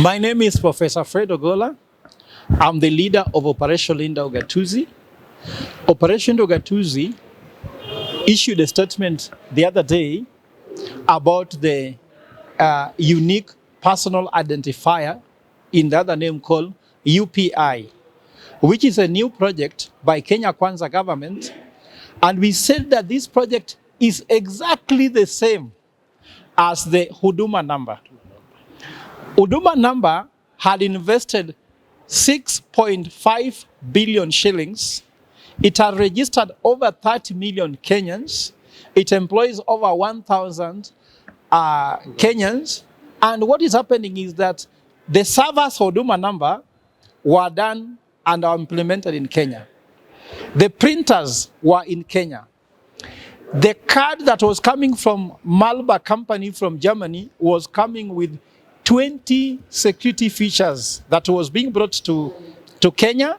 My name is Professor Ogola. I'm the leader of Operation Linda Ugatuzi. Operation Ugatuzi issued a statement the other day about the unique personal identifier, in the other name called UPI, which is a new project by Kenya Kwanza government. And we said that this project is exactly the same as the Huduma number. Huduma number had invested 6.5 billion shillings. It had registered over 30 million Kenyans. It employs over 1,000 Kenyans. And what is happening is that the servers for Huduma number were done and are implemented in Kenya. The printers were in Kenya. The card that was coming from Malba company from Germany was coming with 20 security features that was being brought to Kenya.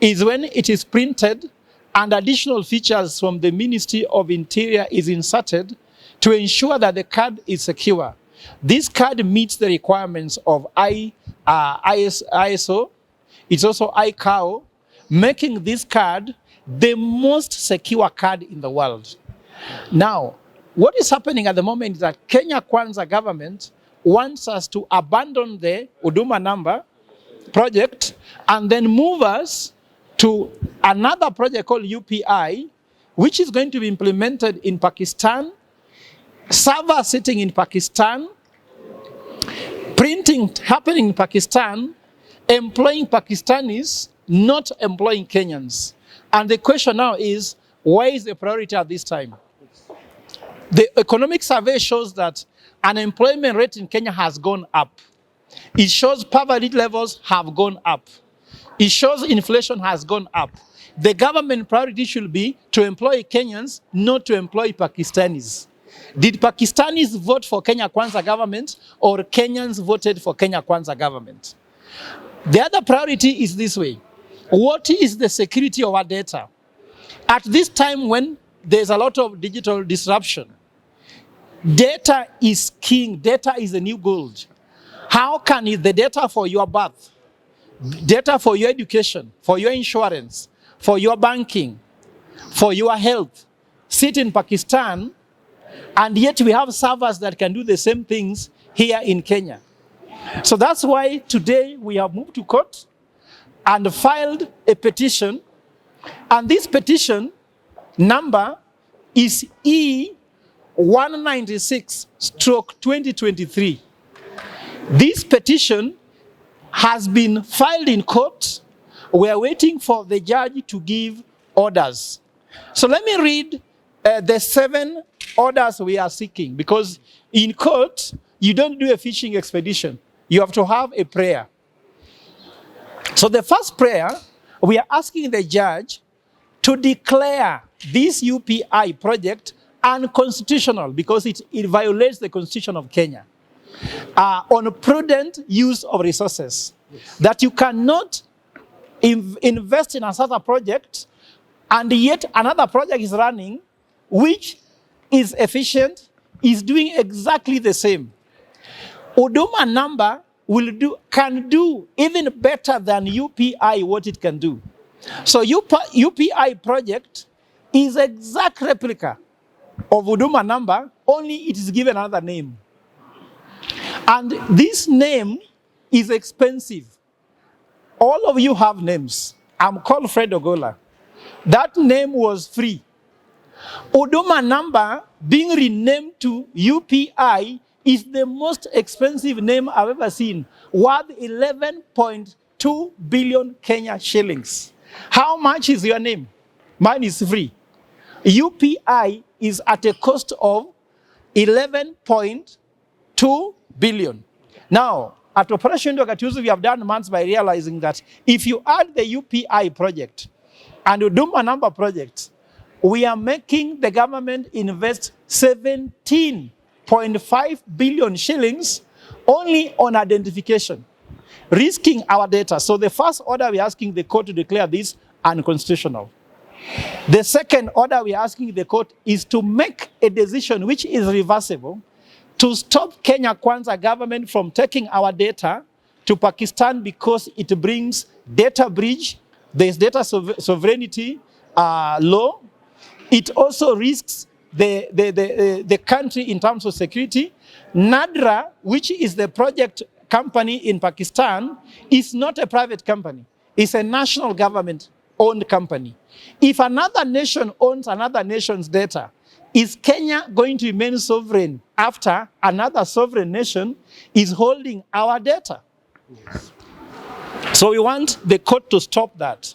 Is when it is printed and additional features from the Ministry of Interior is inserted to ensure that the card is secure. This card meets the requirements of ISO. It's also ICAO, making this card the most secure card in the world. Now, what is happening at the moment is that Kenya Kwanza government wants us to abandon the Huduma number project and then move us to another project called UPI, which is going to be implemented in Pakistan, server sitting in Pakistan, printing happening in Pakistan, employing Pakistanis, not employing Kenyans. And the question now is, where is the priority at this time? The economic survey shows that unemployment rate in Kenya has gone up. It shows poverty levels have gone up. It shows inflation has gone up. The government priority should be to employ Kenyans, not to employ Pakistanis. Did Pakistanis vote for Kenya Kwanza government or Kenyans voted for Kenya Kwanza government? The other priority is this way. What is the security of our data? At this time when there's a lot of digital disruption, data is king. Data is the new gold. How can the data for your birth, data for your education, for your insurance, for your banking, for your health, sit in Pakistan, and yet we have servers that can do the same things here in Kenya? So that's why today we have moved to court and filed a petition, and this petition number is E196/2023. This petition has been filed in court. We are waiting for the judge to give orders. So let me read the 7 orders we are seeking, because in court, you don't do a fishing expedition. You have to have a prayer. So the first prayer, we are asking the judge to declare this UPI project unconstitutional because it violates the Constitution of Kenya on prudent use of resources. Yes. That you cannot invest in a certain project and yet another project is running which is efficient, is doing exactly the same. Huduma number can do even better than UPI what it can do. So UPI project is exact replica of Huduma number, only it is given another name. And this name is expensive. All of you have names. I'm called Ogola. That name was free. Huduma number being renamed to UPI is the most expensive name I've ever seen, worth 11.2 billion Kenya shillings. How much is your name? Mine is free. UPI is at a cost of 11.2 billion. Now, at Operation Ugatuzi, we have done months by realizing that if you add the UPI project and Huduma number project, we are making the government invest 17.5 billion shillings only on identification, risking our data. So the first order, we're asking the court to declare this unconstitutional. The second order we're asking the court is to make a decision which is reversible to stop Kenya Kwanza government from taking our data to Pakistan because it brings data breach. There's data sovereignty law. It also risks the country in terms of security. NADRA, which is the project company in Pakistan, is not a private company. It's a national government-owned company. If another nation owns another nation's data, is Kenya going to remain sovereign after another sovereign nation is holding our data? Yes. So we want the court to stop that.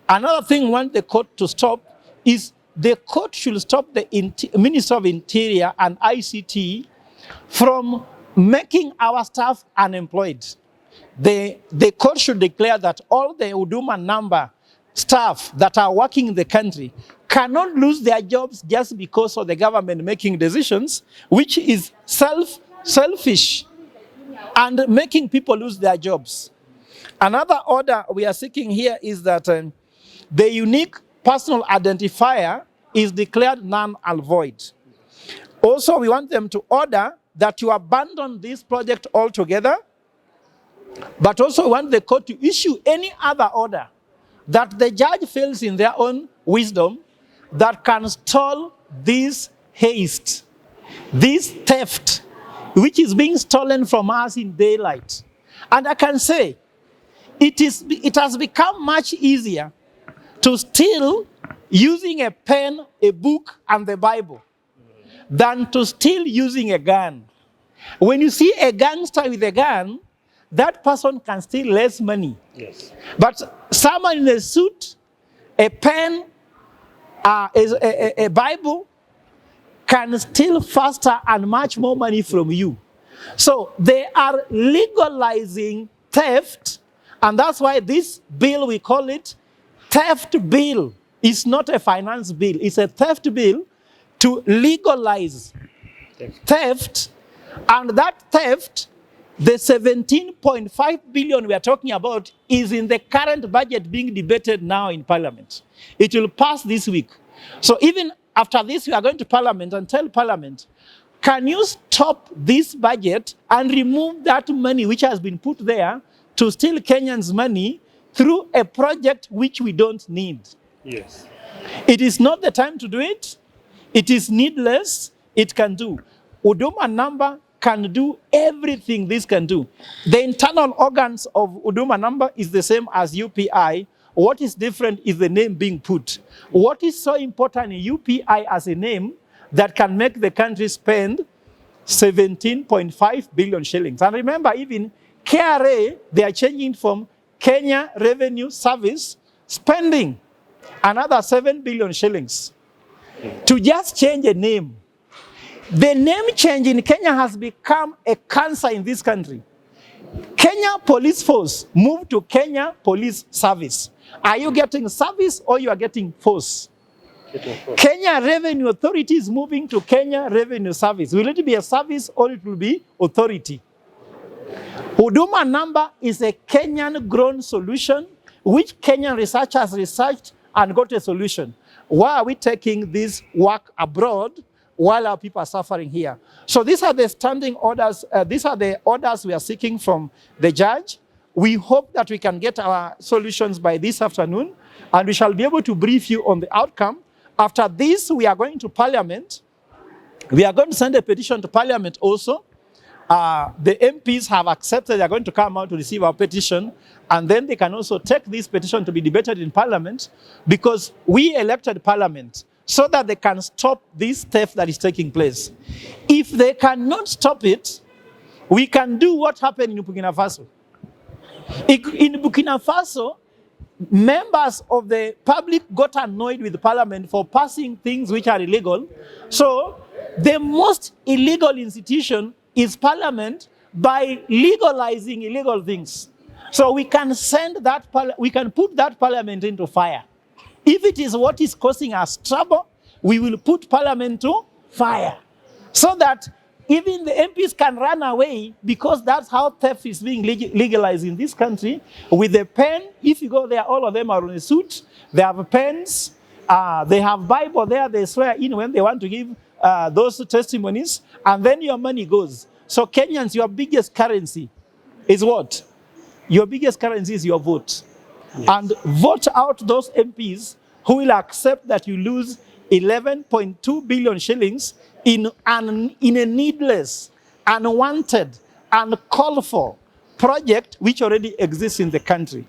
Another thing we want the court to stop is the court should stop the Minister of Interior and ICT from making our staff unemployed. The court should declare that all the Huduma number staff that are working in the country cannot lose their jobs just because of the government making decisions, which is selfish and making people lose their jobs. Another order we are seeking here is that the unique personal identifier is declared null and void. Also, we want them to order that you abandon this project altogether, but also want the court to issue any other order that the judge feels in their own wisdom that can stall this haste, this theft, which is being stolen from us in daylight. And I can say, it has become much easier to steal using a pen, a book, and the Bible than to steal using a gun. When you see a gangster with a gun, that person can steal less money. Yes. But someone in a suit, a pen, a Bible, can steal faster and much more money from you. So they are legalizing theft, and that's why this bill, we call it theft bill. It's not a finance bill. It's a theft bill to legalize theft. And that theft, the 17.5 billion we are talking about, is in the current budget being debated now in Parliament. It will pass this week. So even after this, we are going to Parliament and tell Parliament, can you stop this budget and remove that money which has been put there to steal Kenyans' money through a project which we don't need? Yes. It is not the time to do it. It is needless. It can do. Huduma number can do everything this can do. The internal organs of Huduma number is the same as UPI. What is different is the name being put. What is so important in UPI as a name that can make the country spend 17.5 billion shillings? And remember, even KRA, they are changing from Kenya Revenue Service spending another 7 billion shillings to just change a name. The name change in Kenya has become a cancer in this country. Kenya Police Force moved to Kenya Police Service. Are you getting service or you are getting force? Kenya Revenue Authority is moving to Kenya Revenue Service. Will it be a service or it will be authority? Huduma number is a Kenyan-grown solution which Kenyan researchers researched and got a solution. Why are we taking this work abroad while our people are suffering here? So these are the standing orders. These are the orders we are seeking from the judge. We hope that we can get our solutions by this afternoon, and we shall be able to brief you on the outcome. After this, we are going to Parliament. We are going to send a petition to Parliament also. The MPs have accepted they are going to come out to receive our petition, and then they can also take this petition to be debated in Parliament, because we elected Parliament so that they can stop this theft that is taking place. If they cannot stop it, we can do what happened in Burkina Faso. In Burkina Faso, members of the public got annoyed with the Parliament for passing things which are illegal. So the most illegal institution is Parliament by legalizing illegal things. So we can send that, we can put that Parliament into fire. If it is what is causing us trouble, we will put Parliament to fire, so that even the MPs can run away, because that's how theft is being legalized in this country. With a pen, if you go there, all of them are on a suit. They have pens. They have Bible there. They swear in when they want to give those testimonies, and then your money goes. So Kenyans, your biggest currency is what? your biggest currency is your vote. Yes. And vote out those MPs who will accept that you lose 11.2 billion shillings in a needless, unwanted, uncalled for project which already exists in the country.